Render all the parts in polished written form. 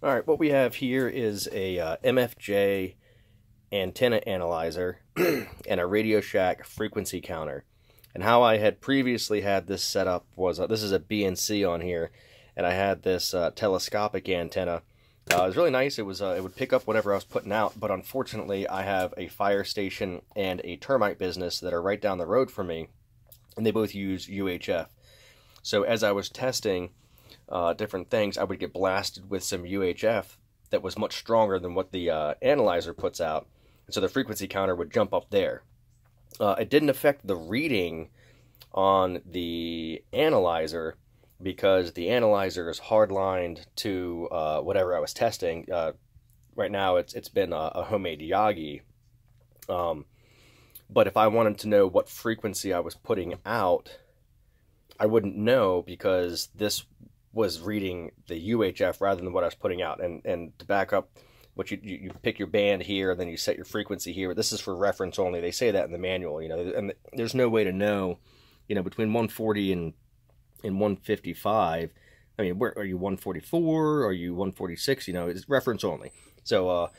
All right, what we have here is a MFJ antenna analyzer and a Radio Shack frequency counter. And how I had previously had this set up was, this is a BNC on here, and I had this telescopic antenna. It was really nice. It would pick up whatever I was putting out, but unfortunately I have a fire station and a termite business that are right down the road from me, and they both use UHF. So as I was testing different things, I would get blasted with some UHF that was much stronger than what the analyzer puts out, and so the frequency counter would jump up there. It didn't affect the reading on the analyzer because the analyzer is hardlined to whatever I was testing. Right now it's been a homemade Yagi, but if I wanted to know what frequency I was putting out, I wouldn't know because this was reading the UHF rather than what I was putting out. And to back up, what you pick your band here, and then you set your frequency here. This is for reference only. They say that in the manual, and there's no way to know, between 140 and 155. I mean, where are you? 144? Are you 146? It's reference only. So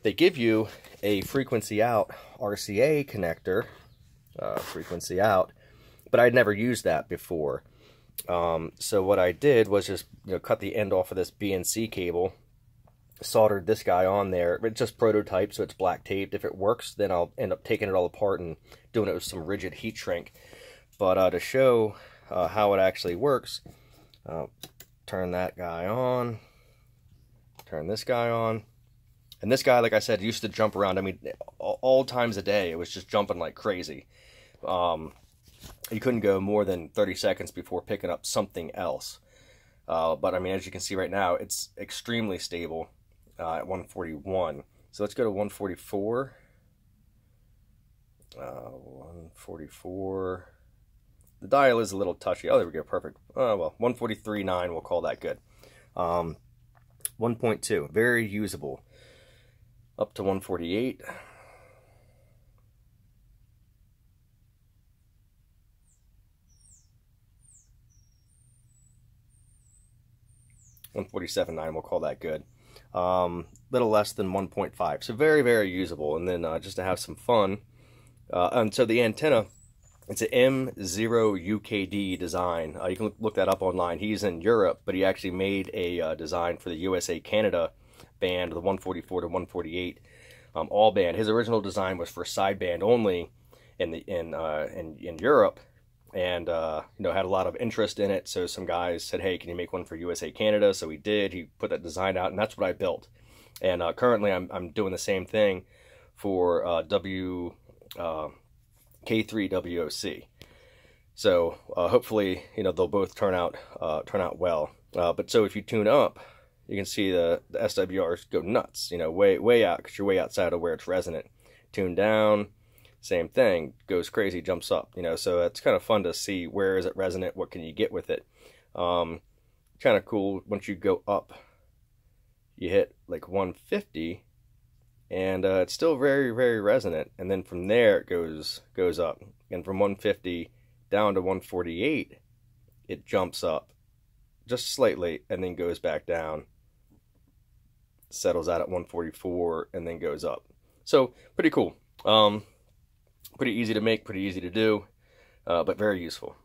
they give you a frequency out RCA connector, frequency out, but I'd never used that before. So what I did was just cut the end off of this BNC cable, soldered this guy on there. It's just prototype, so it's black taped. If it works, then I'll end up taking it all apart and doing it with some rigid heat shrink. But to show how it actually works, turn that guy on, turn this guy on, and this guy, like I said, used to jump around. I mean, all times a day, it was just jumping like crazy. You couldn't go more than 30 seconds before picking up something else. But I mean, as you can see right now, it's extremely stable at 141. So let's go to 144. 144. The dial is a little touchy. Oh, there we go. Perfect. Oh, well, 143.9, we'll call that good. 1.2, very usable. Up to 148. 147.9, we'll call that good. Little less than 1.5, so very, very usable. And then just to have some fun, and so the antenna, it's an M0UKD design. You can look that up online. He's in Europe, but he actually made a design for the USA Canada band, the 144 to 148 all band. His original design was for sideband only in Europe. And had a lot of interest in it, so some guys said, hey, can you make one for USA Canada? So he did. He put that design out, and that's what I built. And currently I'm doing the same thing for K3WOC. So hopefully they'll both turn out well. But so if you tune up, you can see the SWRs go nuts, way out, because you're way outside of where it's resonant. Tune down, same thing, goes crazy, jumps up, so it's kind of fun to see where is it resonant, what can you get with it. Kind of cool, once you go up, you hit like 150, and it's still very, very resonant, and then from there it goes up, and from 150 down to 148, it jumps up just slightly, and then goes back down, settles out at 144, and then goes up. So, pretty cool. Pretty easy to make, pretty easy to do, but very useful.